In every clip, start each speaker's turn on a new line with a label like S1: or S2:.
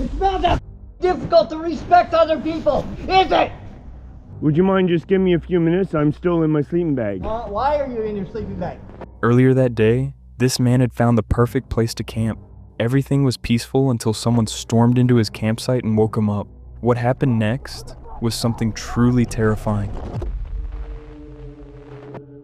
S1: It's not that difficult to respect other people, is it?
S2: Would you mind just giving me a few minutes? I'm still in my sleeping bag.
S1: Why are you in your sleeping bag?
S3: Earlier that day, this man had found the perfect place to camp. Everything was peaceful until someone stormed into his campsite and woke him up. What happened next was something truly terrifying.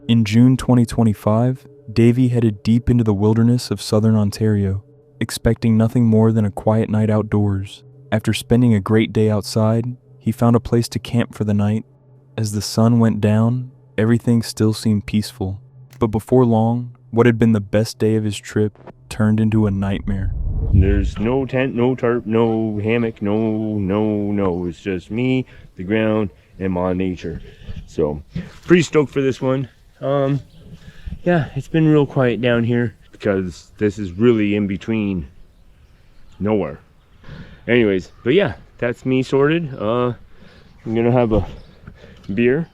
S3: In June 2025, Davey headed deep into the wilderness of southern Ontario, expecting nothing more than a quiet night outdoors. After spending a great day outside, he found a place to camp for the night. As the sun went down, everything still seemed peaceful. But before long, what had been the best day of his trip turned into a nightmare.
S2: There's no tent, no tarp, no hammock, no. It's just me, the ground, and my nature. So, pretty stoked for this one. Yeah, it's been real quiet down here because this is really in between nowhere. Anyways, but yeah, that's me sorted. I'm gonna have a beer.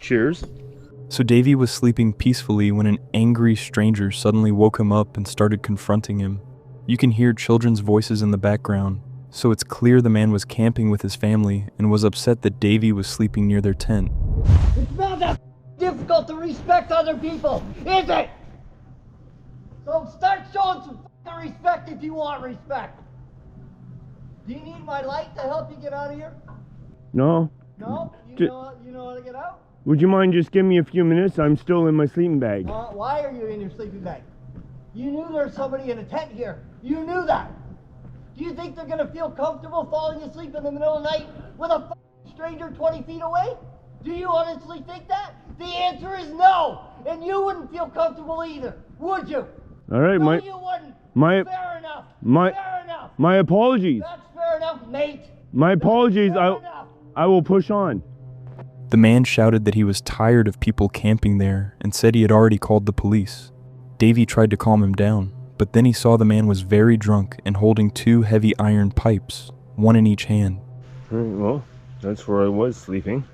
S2: Cheers.
S3: So Davey was sleeping peacefully when an angry stranger suddenly woke him up and started confronting him. You can hear children's voices in the background, so it's clear the man was camping with his family and was upset that Davey was sleeping near their tent.
S1: It's not that difficult to respect other people, is it? So start showing some fucking respect if you want respect. Do you need my light to help you get out of here?
S2: No?
S1: No? You know how to get out?
S2: Would you mind just giving me a few minutes? I'm still in my sleeping bag.
S1: Why are you in your sleeping bag? You knew there's somebody in a tent here. You knew that. Do you think they're gonna feel comfortable falling asleep in the middle of the night with a stranger 20 feet away? Do you honestly think that? The answer is no. And you wouldn't feel comfortable either, would you?
S2: All right,
S1: no, you wouldn't. Fair enough. Fair enough.
S2: My apologies.
S1: That's fair enough, mate.
S2: My apologies. I will push on.
S3: The man shouted that he was tired of people camping there and said he had already called the police. Davey tried to calm him down, but then he saw the man was very drunk and holding two heavy iron pipes, one in each hand.
S2: All right, well, that's where I was sleeping.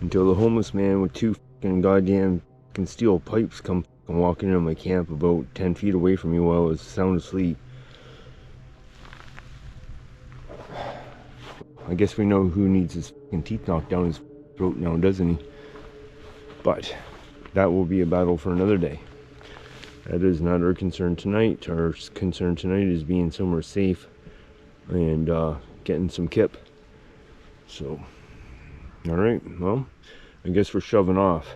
S2: Until the homeless man with two fucking goddamn steel pipes come walking into my camp about 10 feet away from me while I was sound asleep. I guess we know who needs his fucking teeth knocked down his throat now, doesn't he? But that will be a battle for another day. That is not our concern tonight. Our concern tonight is being somewhere safe and getting some kip. So, all right, well, I guess we're shoving off.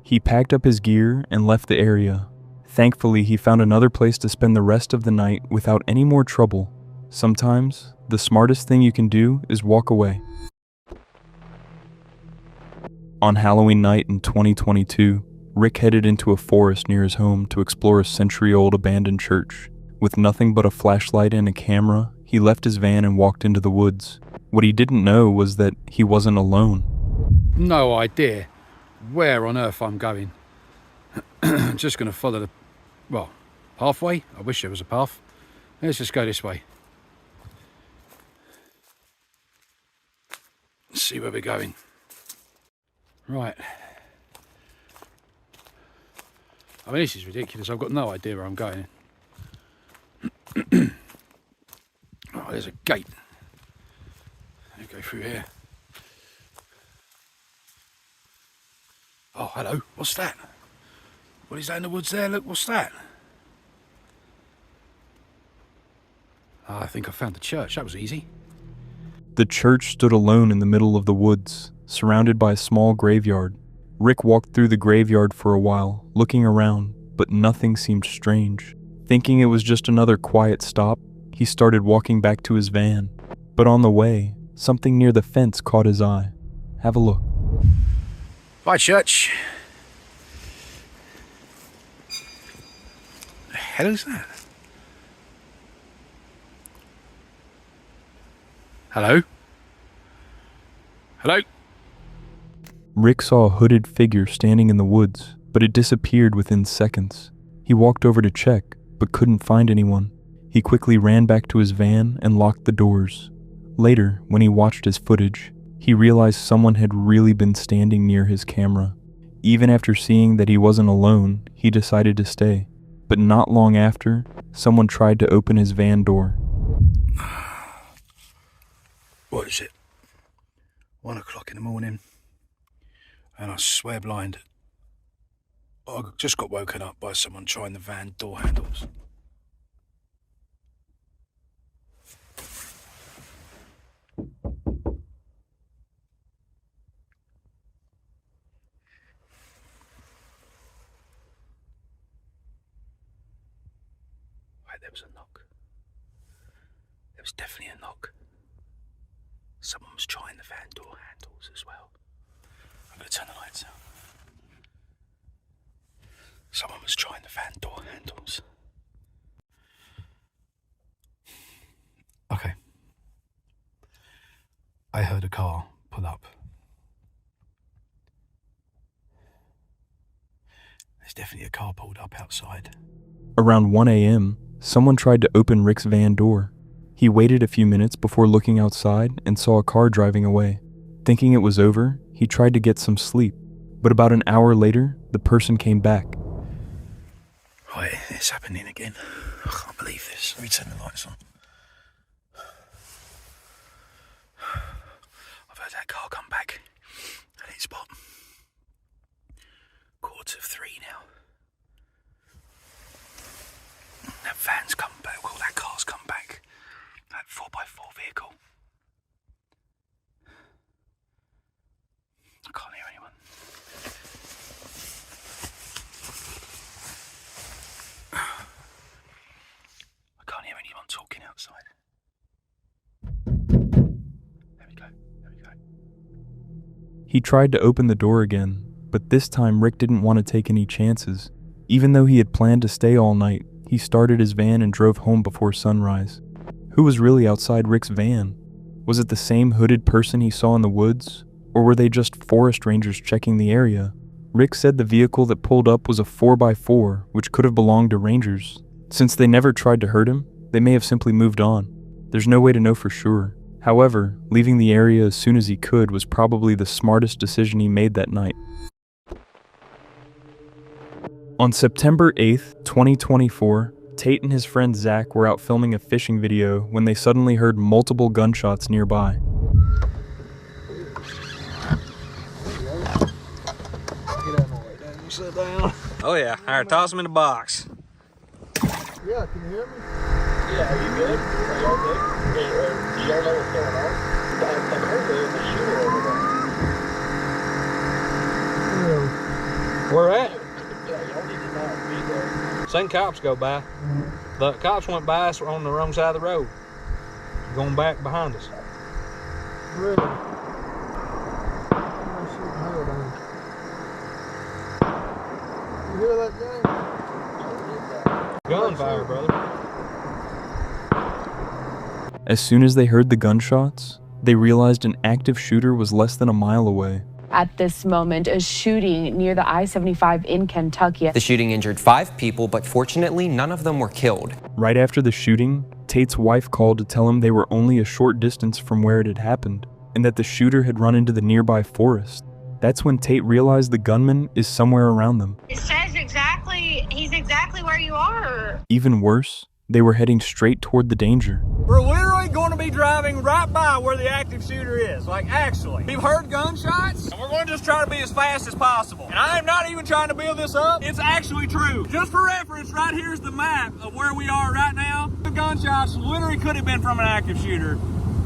S3: He packed up his gear and left the area. Thankfully, he found another place to spend the rest of the night without any more trouble. Sometimes, the smartest thing you can do is walk away. On Halloween night in 2022, Rick headed into a forest near his home to explore a century-old abandoned church. With nothing but a flashlight and a camera, he left his van and walked into the woods. What he didn't know was that he wasn't alone.
S4: No idea where on earth I'm going. Just going to follow the, pathway. I wish there was a path. Let's just go this way. Let's see where we're going. Right. I mean, this is ridiculous. I've got no idea where I'm going. Oh, there's a gate. Let's go through here. Oh, hello. What's that? What is that in the woods there? Look, what's that? Oh, I think I found the church. That was easy.
S3: The church stood alone in the middle of the woods, surrounded by a small graveyard. Rick walked through the graveyard for a while, looking around, but nothing seemed strange. Thinking it was just another quiet stop, he started walking back to his van. But on the way, something near the fence caught his eye. Have a look.
S4: Bye, church. The hell is that? Hello? Hello?
S3: Rick saw a hooded figure standing in the woods, but it disappeared within seconds. He walked over to check, but couldn't find anyone. He quickly ran back to his van and locked the doors. Later, when he watched his footage, he realized someone had really been standing near his camera. Even after seeing that he wasn't alone, he decided to stay. But not long after, someone tried to open his van door.
S4: What is it? 1 o'clock in the morning. And I swear blind, I just got woken up by someone trying the van door handles. Wait, there was a knock. There was definitely a knock. Someone was trying the van door handles as well. I'm going to turn the lights out. Someone was trying the van door handles. Okay. I heard a car pull up. There's definitely a car pulled up outside.
S3: Around 1 a.m., someone tried to open Rick's van door. He waited a few minutes before looking outside and saw a car driving away. Thinking it was over, he tried to get some sleep, but about an hour later, the person came back.
S4: Right, it's happening again. I can't believe this. Let me turn the lights on. I've heard that car come back at its spot. 2:45 now. That van's come back, well, that car's come back. That 4x4 vehicle. I can't hear anyone. I can't hear anyone talking outside. There we go.
S3: He tried to open the door again, but this time Rick didn't want to take any chances. Even though he had planned to stay all night, he started his van and drove home before sunrise. Who was really outside Rick's van? Was it the same hooded person he saw in the woods? Or were they just forest rangers checking the area? Rick said the vehicle that pulled up was a 4x4, which could have belonged to rangers. Since they never tried to hurt him, they may have simply moved on. There's no way to know for sure. However, leaving the area as soon as he could was probably the smartest decision he made that night. On September 8th, 2024, Tate and his friend Zach were out filming a fishing video when they suddenly heard multiple gunshots nearby.
S5: Sit down. Oh yeah, all right, toss them in the box.
S1: Yeah, can you hear me? Yeah, are you good? Are y'all good? Do y'all know what's going on? I heard there was a shooter over there.
S5: Where at?
S1: Yeah, y'all need to not be there.
S5: Seen cops go by. The cops went by us on the wrong side of the road. Going back behind us.
S1: Really? You hear that thing?
S5: Gunfire, brother.
S3: As soon as they heard the gunshots, they realized an active shooter was less than a mile away.
S6: At this moment, a shooting near the I-75 in Kentucky.
S7: The shooting injured 5 people, but fortunately, none of them were killed.
S3: Right after the shooting, Tate's wife called to tell him they were only a short distance from where it had happened, and that the shooter had run into the nearby forest. That's when Tate realized the gunman is somewhere around them.
S8: It says he's exactly where you are.
S3: Even worse, they were heading straight toward the danger.
S5: We're literally going to be driving right by where the active shooter is. Like, actually. We've heard gunshots, and we're going to just try to be as fast as possible. And I am not even trying to build this up. It's actually true. Just for reference, right here's the map of where we are right now. The gunshots literally could have been from an active shooter.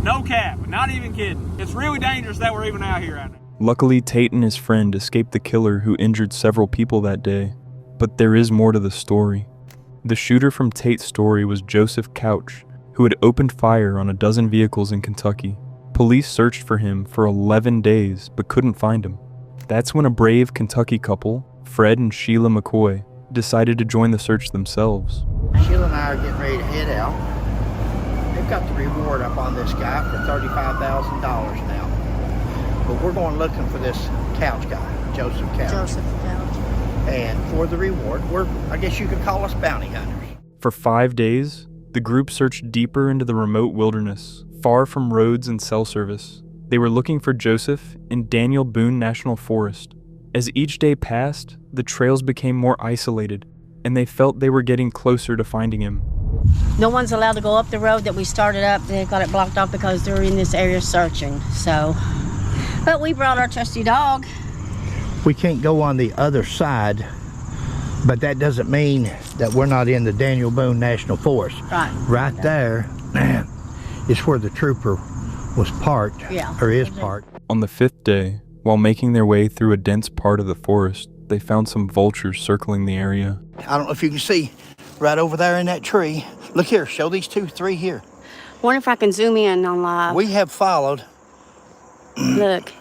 S5: No cap. Not even kidding. It's really dangerous that we're even out here right now.
S3: Luckily, Tate and his friend escaped the killer who injured several people that day. But there is more to the story. The shooter from Tate's story was Joseph Couch, who had opened fire on a dozen vehicles in Kentucky. Police searched for him for 11 days, but couldn't find him. That's when a brave Kentucky couple, Fred and Sheila McCoy, decided to join the search themselves.
S9: Sheila and I are getting ready to head out. They've got the reward up on this guy for $35,000 now. But we're going looking for this Couch guy, Joseph Couch.
S8: Joseph Couch.
S9: And for the reward, I guess you could call us bounty hunters.
S3: For 5 days, the group searched deeper into the remote wilderness, far from roads and cell service. They were looking for Joseph in Daniel Boone National Forest. As each day passed, the trails became more isolated. and they felt they were getting closer to finding him.
S10: No one's allowed to go up the road that we started up. They got it blocked off because they're in this area searching. So, but we brought our trusty dog.
S9: We can't go on the other side, but that doesn't mean that we're not in the Daniel Boone National Forest. Right there is where the trooper was parked, or is parked.
S3: On the 5th day, while making their way through a dense part of the forest, they found some vultures circling the area.
S9: I don't know if you can see right over there in that tree. Look here, show these 2, 3 here.
S10: Wonder if I can zoom in on live.
S9: We have followed.
S10: Look.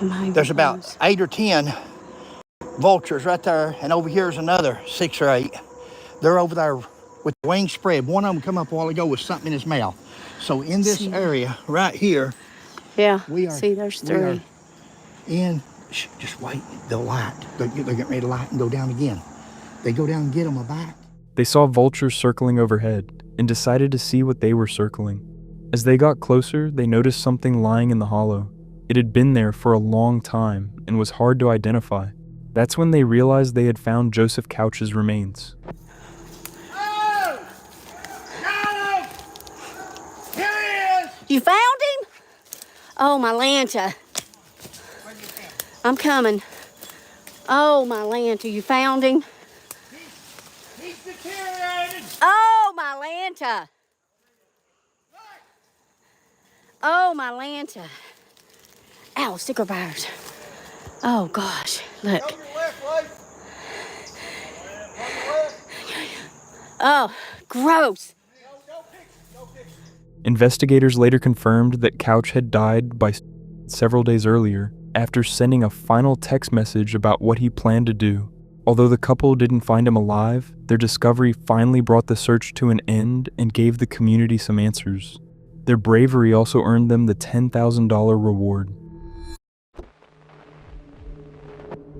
S9: There's about 8 or 10 vultures right there, and over here's another 6 or 8. They're over there with the wings spread. One of them come up a while ago with something in his mouth. So in this area right here, we are.
S10: See, there's 3.
S9: We are in. Just wait. They'll light. They're getting ready to light and go down again. They go down and get them a bite.
S3: They saw vultures circling overhead and decided to see what they were circling. As they got closer, they noticed something lying in the hollow. It had been there for a long time and was hard to identify. That's when they realized they had found Joseph Couch's remains.
S9: Oh! Got him! Here he is!
S10: You found him? Oh, my Lanta. I'm coming. Oh, my Lanta, you found him?
S9: He's deteriorated!
S10: Oh, my Lanta. Oh, my Lanta. Ow, sticker bars. Oh, gosh, look. Oh, gross.
S3: Investigators later confirmed that Couch had died by several days earlier after sending a final text message about what he planned to do. Although the couple didn't find him alive, their discovery finally brought the search to an end and gave the community some answers. Their bravery also earned them the $10,000 reward.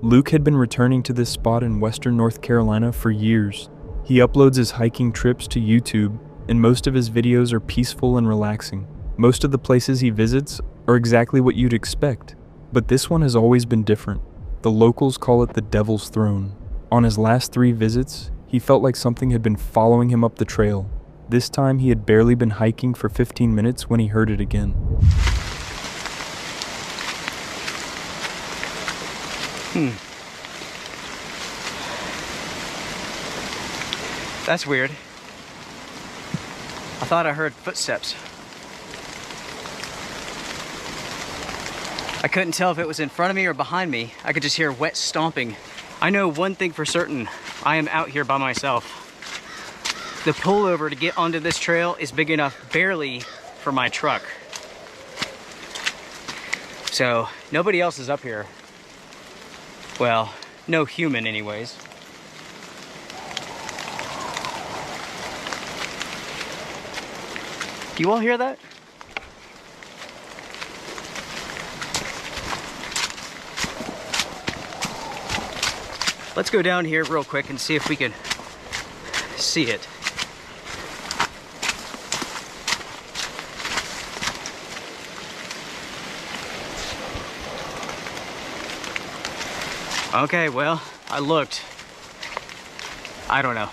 S3: Luke had been returning to this spot in western North Carolina for years. He uploads his hiking trips to YouTube, and most of his videos are peaceful and relaxing. Most of the places he visits are exactly what you'd expect, but this one has always been different. The locals call it the Devil's Throne. On his last 3 visits, he felt like something had been following him up the trail. This time he had barely been hiking for 15 minutes when he heard it again.
S11: That's weird. I thought I heard footsteps. I couldn't tell if it was in front of me or behind me. I could just hear wet stomping. I know one thing for certain. I am out here by myself. The pullover to get onto this trail is big enough barely for my truck. So nobody else is up here. Well, no human anyways. Do you all hear that? Let's go down here real quick and see if we can see it. Okay, well, I looked. I don't know.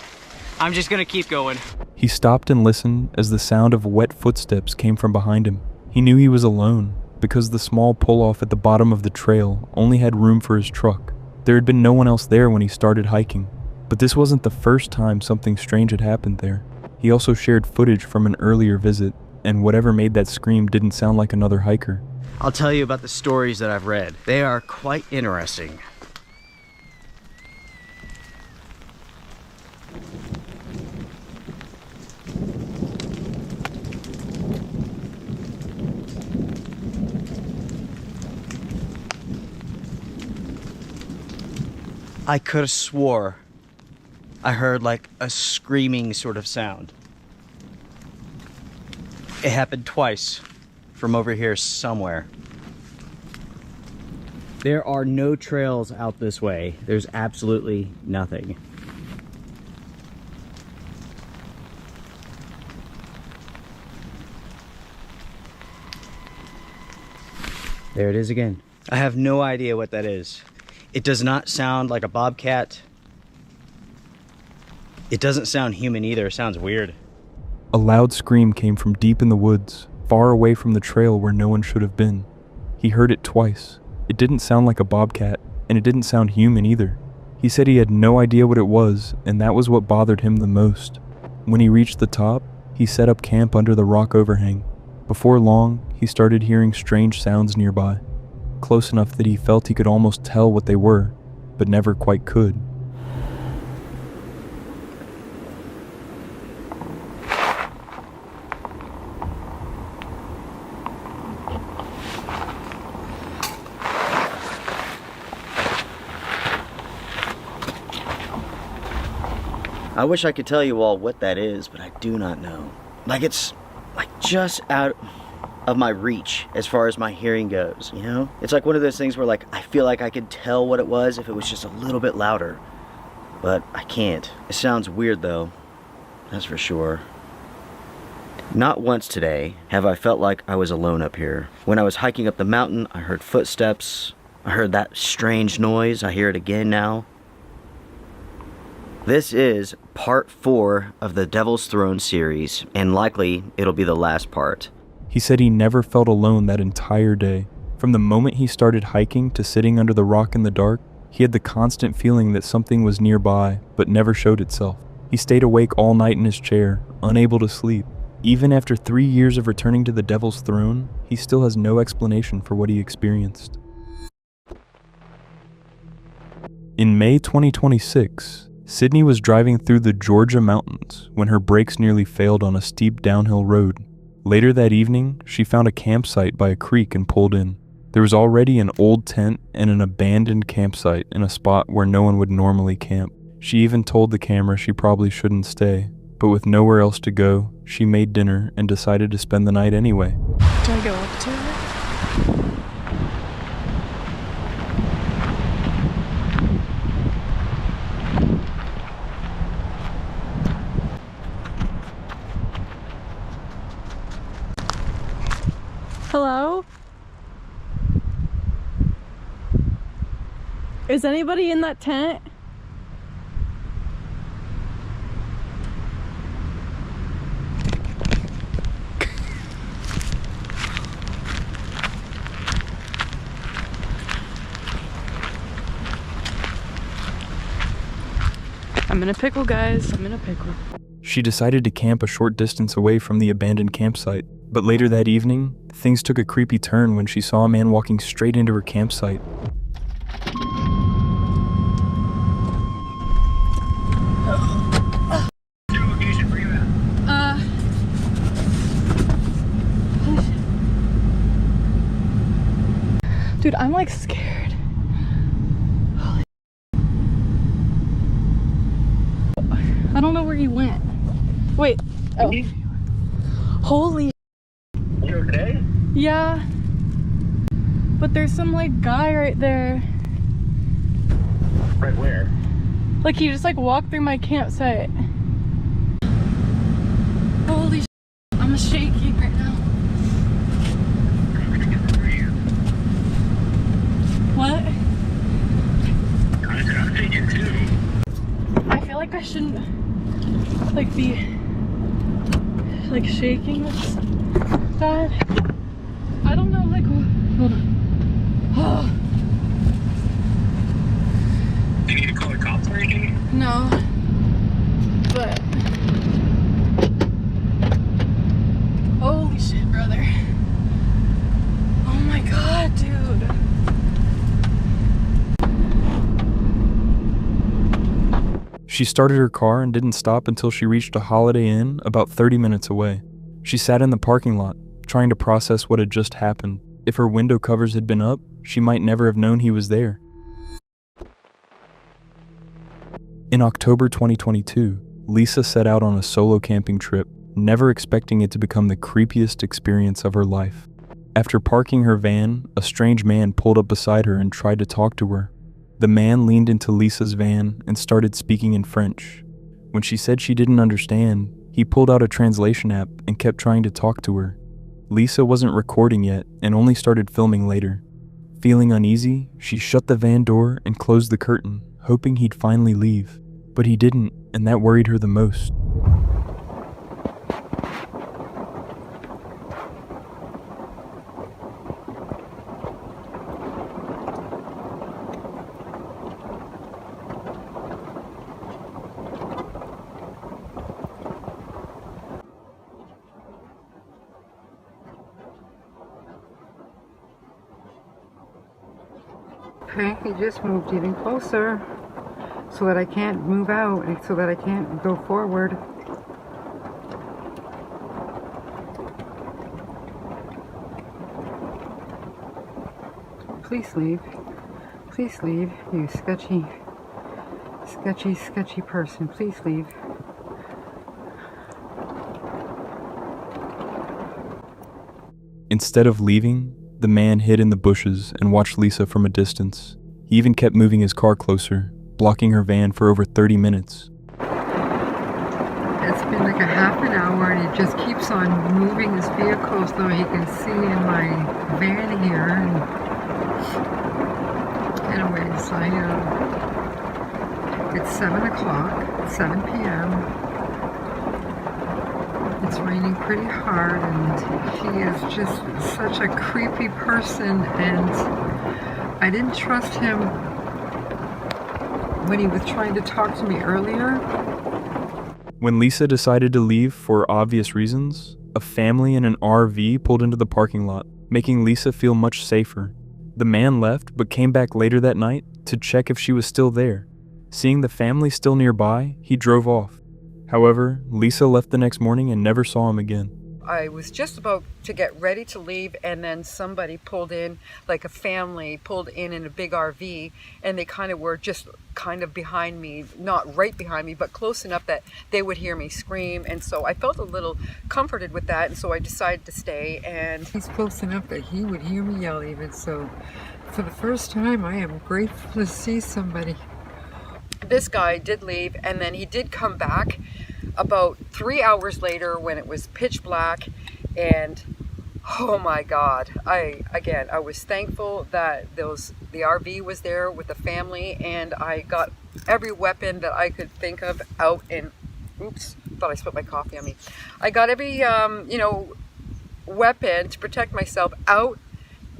S11: I'm just gonna keep going.
S3: He stopped and listened as the sound of wet footsteps came from behind him. He knew he was alone because the small pull-off at the bottom of the trail only had room for his truck. There had been no one else there when he started hiking. But this wasn't the first time something strange had happened there. He also shared footage from an earlier visit, and whatever made that scream didn't sound like another hiker.
S11: I'll tell you about the stories that I've read. They are quite interesting. I could have swore I heard like a screaming sort of sound. It happened twice from over here somewhere. There are no trails out this way. There's absolutely nothing. There it is again. I have no idea what that is. It does not sound like a bobcat. It doesn't sound human either. It sounds weird.
S3: A loud scream came from deep in the woods, far away from the trail where no one should have been. He heard it twice. It didn't sound like a bobcat, and it didn't sound human either. He said he had no idea what it was, and that was what bothered him the most. When he reached the top, he set up camp under the rock overhang. Before long, he started hearing strange sounds nearby, close enough that he felt he could almost tell what they were, but never quite could.
S12: I wish I could tell you all what that is, but I do not know. Like, it's like just out of my reach as far as my hearing goes, you know? It's like one of those things where, like, I feel like I could tell what it was if it was just a little bit louder, but I can't. It sounds weird though, that's for sure. Not once today have I felt like I was alone up here. When I was hiking up the mountain, I heard footsteps. I heard that strange noise. I hear it again now. This is part 4 of the Devil's Throne series, and likely it'll be the last part.
S3: He said he never felt alone that entire day. From the moment he started hiking to sitting under the rock in the dark, he had the constant feeling that something was nearby, but never showed itself. He stayed awake all night in his chair, unable to sleep. Even after 3 years of returning to the Devil's Throne, he still has no explanation for what he experienced. In May 2026, Sydney was driving through the Georgia mountains when her brakes nearly failed on a steep downhill road. Later that evening, she found a campsite by a creek and pulled in. There was already an old tent and an abandoned campsite in a spot where no one would normally camp. She even told the camera she probably shouldn't stay, but with nowhere else to go, she made dinner and decided to spend the night anyway.
S13: Do I go up to it? Hello? Is anybody in that tent? I'm in a pickle, guys. I'm in a pickle.
S3: She decided to camp a short distance away from the abandoned campsite, but later that evening, things took a creepy turn when she saw a man walking straight into her campsite.
S13: Dude, I'm like scared. Holy, I don't know where he went. Wait. Oh. Holy.
S14: You okay?
S13: Yeah. But there's some like guy right there.
S14: Right where?
S13: Like he just like walked through my campsite. Holy shit. I'm shaking right now. What?
S14: I'm shaking too.
S13: I feel like I shouldn't like be like shaking this bad. I don't know, like, hold on. Oh.
S14: Do you need to call the cops or anything?
S13: No, but holy shit, brother. Oh my god, dude.
S3: She started her car and didn't stop until she reached a Holiday Inn about 30 minutes away. She sat in the parking lot, trying to process what had just happened. If her window covers had been up, she might never have known he was there. In October 2022, Lisa set out on a solo camping trip, never expecting it to become the creepiest experience of her life. After parking her van, a strange man pulled up beside her and tried to talk to her. The man leaned into Lisa's van and started speaking in French. When she said she didn't understand, he pulled out a translation app and kept trying to talk to her. Lisa wasn't recording yet and only started filming later. Feeling uneasy, she shut the van door and closed the curtain, hoping he'd finally leave. But he didn't, and that worried her the most.
S15: Okay, he just moved even closer so that I can't move out and so that I can't go forward. Please leave. Please leave, you sketchy person. Please leave.
S3: Instead of leaving, the man hid in the bushes and watched Lisa from a distance. He even kept moving his car closer, blocking her van for over 30 minutes.
S15: It's been like a half an hour and he just keeps on moving his vehicle so he can see in my van here. And anyways, it's 7 o'clock, 7 p.m. It's raining pretty hard and he is just such a creepy person, and I didn't trust him when he was trying to talk to me earlier.
S3: When Lisa decided to leave for obvious reasons, a family in an RV pulled into the parking lot, making Lisa feel much safer. The man left but came back later that night to check if she was still there. Seeing the family still nearby, he drove off. However, Lisa left the next morning and never saw him again.
S15: I was just about to get ready to leave, and then somebody pulled in, like a family pulled in a big RV, and they kind of were just kind of behind me, not right behind me, but close enough that they would hear me scream. And so I felt a little comforted with that, and so I decided to stay. And he's close enough that he would hear me yell even. So for the first time, I am grateful to see somebody. This guy did leave, and then he did come back about 3 hours later when it was pitch black, and oh my God, I was thankful that the RV was there with the family, and I got every weapon that I could think of out, and oops, thought I spilled my coffee on me. I got every weapon to protect myself out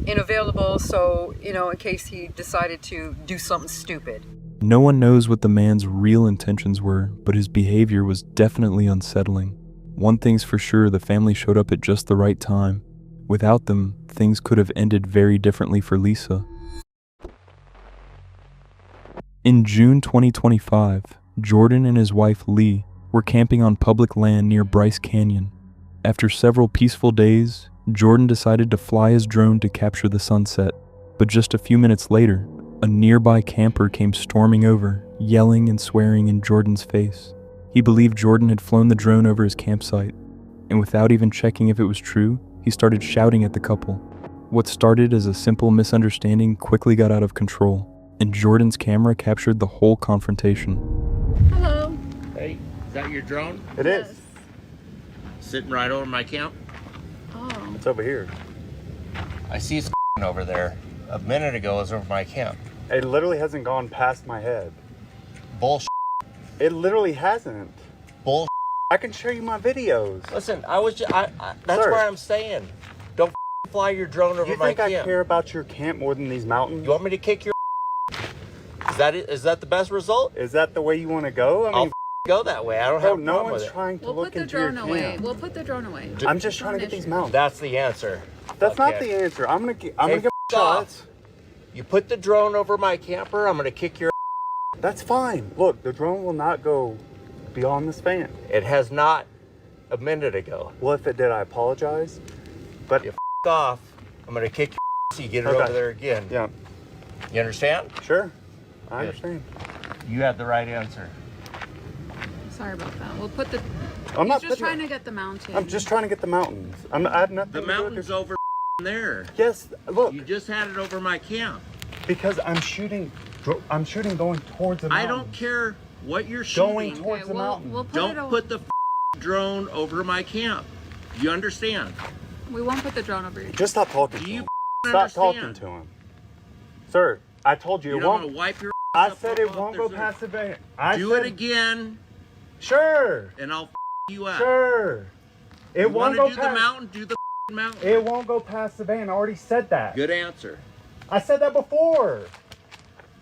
S15: and available, so in case he decided to do something stupid.
S3: No one knows what the man's real intentions were, but his behavior was definitely unsettling. One thing's for sure, the family showed up at just the right time. Without them, things could have ended very differently for Lisa. In June 2025, Jordan and his wife Lee were camping on public land near Bryce Canyon. After several peaceful days, Jordan decided to fly his drone to capture the sunset, but just a few minutes later, a nearby camper came storming over, yelling and swearing in Jordan's face. He believed Jordan had flown the drone over his campsite, and without even checking if it was true, he started shouting at the couple. What started as a simple misunderstanding quickly got out of control, and Jordan's camera captured the whole confrontation.
S16: Hello. Hey, is that your drone?
S17: It is.
S16: Sitting right over my camp?
S17: Oh. It's over here.
S16: I see it's over there. A minute ago it was over my camp.
S17: It literally hasn't gone past my head.
S16: Bullshit.
S17: It literally hasn't.
S16: Bullshit.
S17: I can show you my videos.
S16: Listen, that's
S17: Sir,
S16: where I'm staying. Don't fly your drone over my camp.
S17: You think I care about your camp more than these mountains?
S16: You want me to kick your Is that it? Is that the best result?
S17: Is that the way you want to go? I mean,
S16: I'll go that way. I don't have a
S17: no
S16: problem
S17: one's
S16: with it.
S17: trying to look into your camp.
S13: We'll put the drone away.
S17: I'm just trying to get these mountains.
S16: That's the answer.
S17: That's not the answer. I'm gonna give shots.
S16: You put the drone over my camper, I'm gonna kick your.
S17: That's fine. Look, the drone will not go beyond this fan.
S16: It has not a minute ago.
S17: Well, if it did, I apologize. But
S16: you off, I'm gonna kick your so you get it over there again.
S17: Yeah.
S16: You understand?
S17: Sure. I understand.
S16: You had the right answer.
S13: Sorry about that. We'll put the.
S17: I'm not
S13: just trying to get the mountain.
S17: I'm just trying to get the mountains. I have nothing.
S16: The mountain's over there.
S17: Yes. Look.
S16: You just had it over my camp.
S17: Because I'm shooting going towards the mountain.
S16: I don't care what you're shooting.
S17: Going towards the mountain.
S16: Don't put the drone over my camp. You understand?
S13: We won't put the drone over your.
S17: Just stop talking to him. Stop talking to him. Sir, I told you it won't.
S16: Wipe your
S17: I said it won't go past the van.
S16: Do it again.
S17: Sure.
S16: And I'll you up.
S17: Sure. It won't go
S16: do
S17: past
S16: the mountain, do the mountain.
S17: It won't go past the van. I already said that.
S16: Good answer.
S17: I said that before.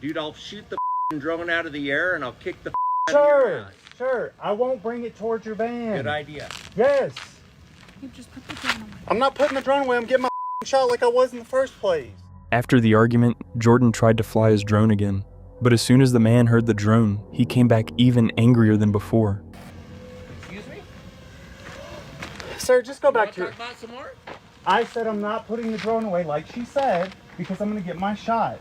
S16: Dude, I'll shoot the drone out of the air and I'll kick the out of your
S17: Sure.
S16: ass.
S17: Sure. I won't bring it towards your van.
S16: Good idea.
S17: Yes.
S13: You just put the drone away.
S17: I'm not putting the drone away. I'm getting my shot like I was in the first place.
S3: After the argument, Jordan tried to fly his drone again, but as soon as the man heard the drone, he came back even angrier than before.
S16: Excuse me?
S17: Sir, just go back to
S16: talk about some more?
S17: I said I'm not putting the drone away like she said because I'm going to get my shot.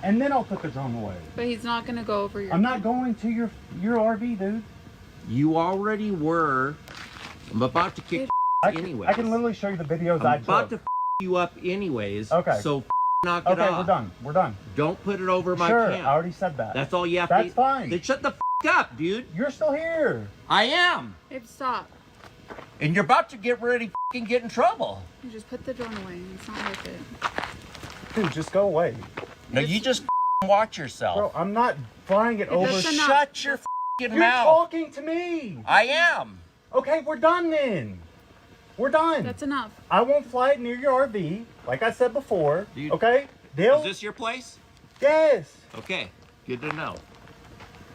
S17: And then I'll put the drone away.
S13: But he's not gonna go over your.
S17: I'm not going to your RV, dude.
S16: You already were. I'm about to kick anyway.
S17: I can literally show you the videos
S16: I'm
S17: I took.
S16: about to you up anyways.
S17: Okay.
S16: So knock it
S17: Okay,
S16: off.
S17: we're done. We're done.
S16: Don't put it over my
S17: Sure,
S16: camp.
S17: I already said that.
S16: That's all you have
S17: That's
S16: to.
S17: fine.
S16: Then shut the up, dude.
S17: You're still here.
S16: I am.
S13: Babe, stop.
S16: And you're about to get ready to get in trouble.
S13: You just put the drone away. It's not worth it.
S17: Dude, just go away.
S16: No, you just watch yourself.
S17: Bro, I'm not flying it over.
S16: Shut your
S17: You're
S16: mouth.
S17: talking to me.
S16: I am.
S17: Okay, we're done then. We're done.
S13: That's enough.
S17: I won't fly it near your RV, like I said before.
S16: Dude,
S17: okay?
S16: Is this your place?
S17: Yes.
S16: Okay, good to know.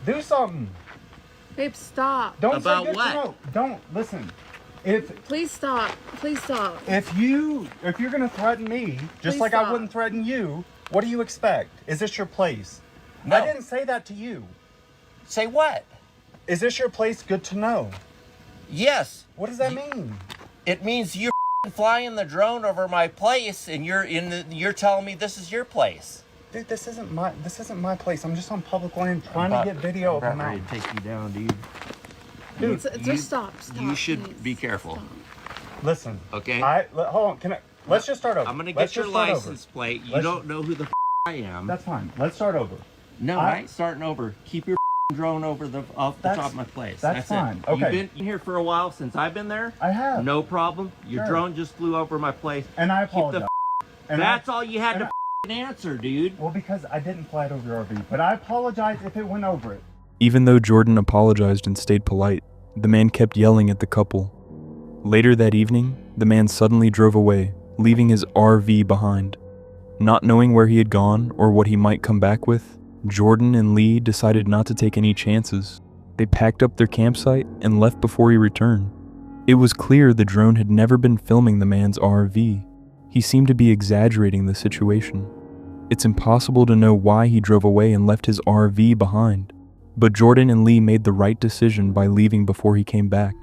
S17: Do something.
S13: Babe, stop.
S17: Don't
S16: About
S17: say good
S16: what?
S17: to know. Don't listen. If
S13: Please stop. Please stop.
S17: if you're gonna threaten me, just
S13: Please
S17: like
S13: stop.
S17: I wouldn't threaten you, what do you expect? Is this your place?
S16: No.
S17: I didn't say that to you.
S16: Say what?
S17: Is this your place? Good to know.
S16: Yes.
S17: What does that mean?
S16: It means you're flying the drone over my place, and you're telling me this is your place.
S17: Dude, this isn't my place. I'm just on public land trying to get video of a
S16: I'm ready
S17: mountain.
S16: to take you down, dude.
S17: Dude,
S13: Just stop. Stop.
S16: You should
S13: please.
S16: be careful.
S13: Stop.
S17: listen.
S16: Okay.
S17: Hold on. Let's just start over.
S16: I'm gonna
S17: Let's
S16: get your
S17: just start over.
S16: license plate. You
S17: Let's-
S16: don't know who the I am.
S17: That's fine. Let's start over.
S16: No, I ain't starting over. Keep your drone off the top of my place.
S17: That's fine.
S16: It.
S17: Okay.
S16: You've been here for a while since I've been there.
S17: I have.
S16: No problem. Your
S17: Sure.
S16: drone just flew over my place.
S17: And I
S16: Keep the
S17: apologize. And
S16: That's all you had
S17: and
S16: to answer, dude.
S17: Well, because I didn't fly it over your RV, but I apologize if it went over it.
S3: Even though Jordan apologized and stayed polite, the man kept yelling at the couple. Later that evening, the man suddenly drove away, leaving his RV behind. Not knowing where he had gone or what he might come back with, Jordan and Lee decided not to take any chances. They packed up their campsite and left before he returned. It was clear the drone had never been filming the man's RV. He seemed to be exaggerating the situation. It's impossible to know why he drove away and left his RV behind, but Jordan and Lee made the right decision by leaving before he came back.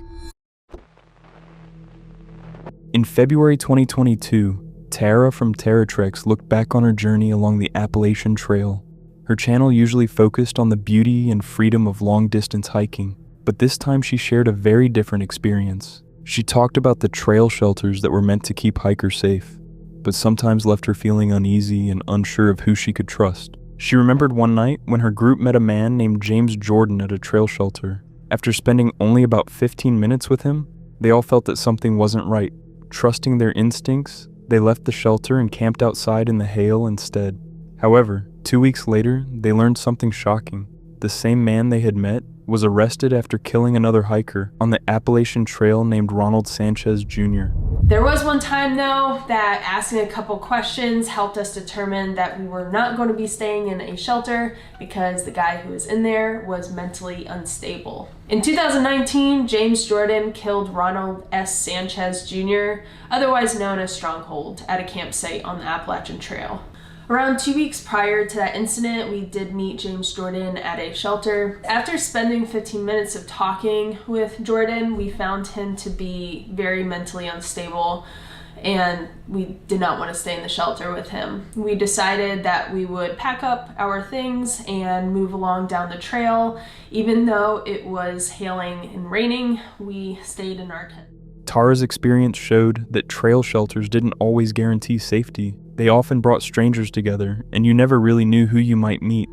S3: In February 2022, Tara from TerraTreks looked back on her journey along the Appalachian Trail. Her channel usually focused on the beauty and freedom of long-distance hiking, but this time she shared a very different experience. She talked about the trail shelters that were meant to keep hikers safe, but sometimes left her feeling uneasy and unsure of who she could trust. She remembered one night when her group met a man named James Jordan at a trail shelter. After spending only about 15 minutes with him, they all felt that something wasn't right. Trusting their instincts, they left the shelter and camped outside in the hail instead. However, 2 weeks later, they learned something shocking. The same man they had met was arrested after killing another hiker on the Appalachian Trail named Ronald Sanchez Jr.
S18: There was one time though that asking a couple questions helped us determine that we were not going to be staying in a shelter because the guy who was in there was mentally unstable. In 2019, James Jordan killed Ronald S. Sanchez Jr., otherwise known as Stronghold, at a campsite on the Appalachian Trail. Around 2 weeks prior to that incident, we did meet James Jordan at a shelter. After spending 15 minutes of talking with Jordan, we found him to be very mentally unstable, and we did not want to stay in the shelter with him. We decided that we would pack up our things and move along down the trail. Even though it was hailing and raining, we stayed in our tent.
S3: Tara's experience showed that trail shelters didn't always guarantee safety. They often brought strangers together, and you never really knew who you might meet.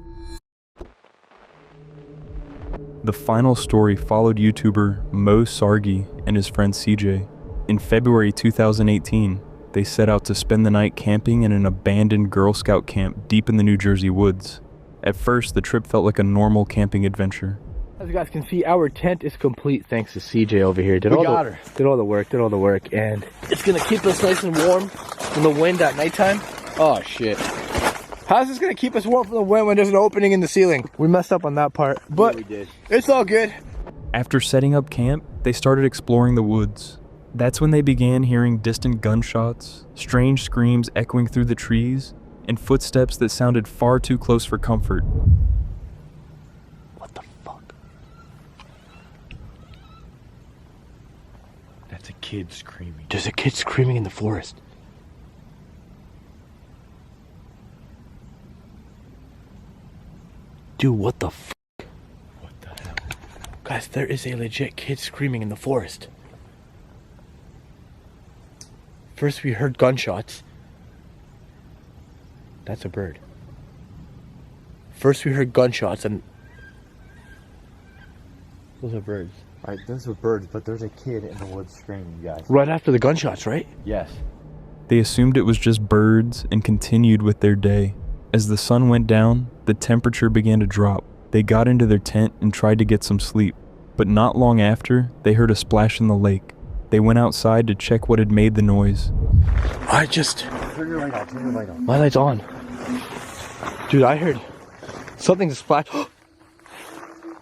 S3: The final story followed YouTuber Mo Sargi and his friend CJ. In February 2018, they set out to spend the night camping in an abandoned Girl Scout camp deep in the New Jersey woods. At first, the trip felt like a normal camping adventure.
S19: As you guys can see, our tent is complete thanks to CJ over here. Did all the work, and it's gonna keep us nice and warm from the wind at nighttime. Oh shit. How's this gonna keep us warm from the wind when there's an opening in the ceiling? We messed up on that part, but yeah, we did. It's all good.
S3: After setting up camp, they started exploring the woods. That's when they began hearing distant gunshots, strange screams echoing through the trees, and footsteps that sounded far too close for comfort.
S19: What the fuck? That's a kid screaming. There's a kid screaming in the forest. Dude, what the fuck? What the hell? Guys, there is a legit kid screaming in the forest. First we heard gunshots. That's a bird. First we heard gunshots and... Those are birds.
S20: Alright, those are birds, but there's a kid in the woods screaming, guys.
S19: Right after the gunshots, right?
S20: Yes.
S3: They assumed it was just birds and continued with their day. As the sun went down, the temperature began to drop. They got into their tent and tried to get some sleep, but not long after, they heard a splash in the lake. They went outside to check what had made the noise.
S20: Turn your light on, turn your light on.
S19: My light's on. Dude, I heard something splash.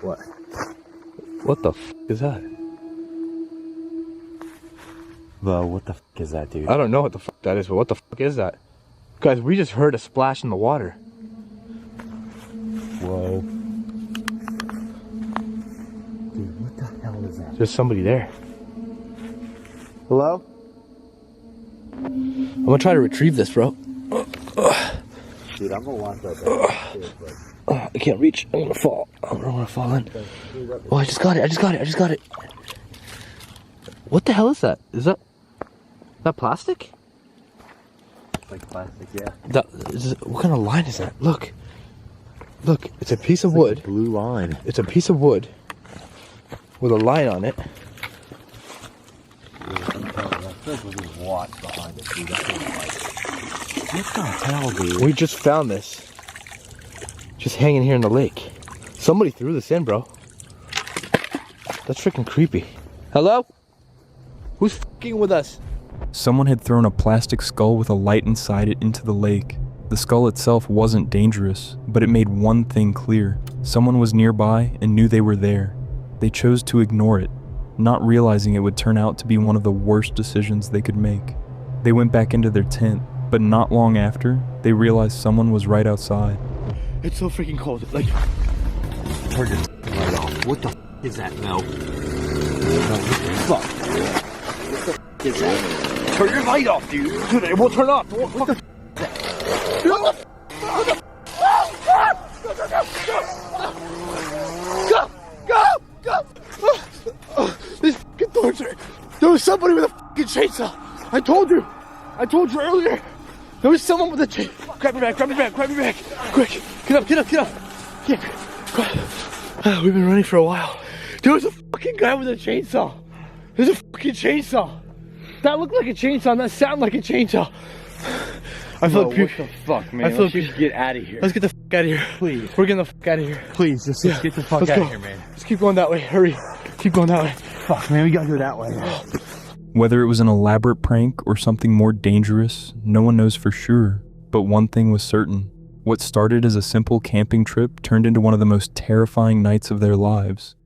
S20: What?
S19: What the f is that?
S20: Bro, what the f is that, dude?
S19: I don't know what the fuck that is, but what the fuck is that? Guys, we just heard a splash in the water.
S20: Whoa. Dude, what the hell is that?
S19: There's somebody there. Hello? I'm gonna try to retrieve this, bro.
S20: Dude, I'm gonna walk up.
S19: I can't reach. I'm gonna fall. I'm gonna fall in. Oh, I just got it. What the hell is that? Is that plastic?
S20: Like plastic, yeah.
S19: What kind of line is that? Look, it's a piece of wood.
S20: Like a blue line.
S19: It's a piece of wood with a line on it.
S20: Watch behind it, dude. What the hell, dude?
S19: We just found this. Just hanging here in the lake. Somebody threw this in, bro. That's freaking creepy. Hello? Who's fucking with us?
S3: Someone had thrown a plastic skull with a light inside it into the lake. The skull itself wasn't dangerous, but it made one thing clear. Someone was nearby and knew they were there. They chose to ignore it, not realizing it would turn out to be one of the worst decisions they could make. They went back into their tent, but not long after, they realized someone was right outside.
S19: It's so freaking cold. Like,
S20: turn your light off. What the f is that? No. No, what the fuck? What the f is that?
S19: Turn your light off, dude. Dude, it won't turn off. What the f is that? What the f? Go! These fucking thorns are... There was somebody with a fucking chainsaw. I told you earlier. There was someone with a chainsaw. Grab me back. Quick, get up. Yeah. We've been running for a while. There was a fucking guy with a chainsaw. There's a fucking chainsaw. That looked like a chainsaw and that sounded like a chainsaw. I felt puke.
S20: What the fuck, man? Let's just get out of here.
S19: Let's get the fuck out of here.
S20: Please.
S19: We're getting the fuck out of here.
S20: Please, just let's get the fuck out of here, man.
S19: Let's keep going that way. Hurry. Keep going that way.
S20: Fuck, man, we gotta go that way.
S3: Whether it was an elaborate prank or something more dangerous, no one knows for sure. But one thing was certain. What started as a simple camping trip turned into one of the most terrifying nights of their lives.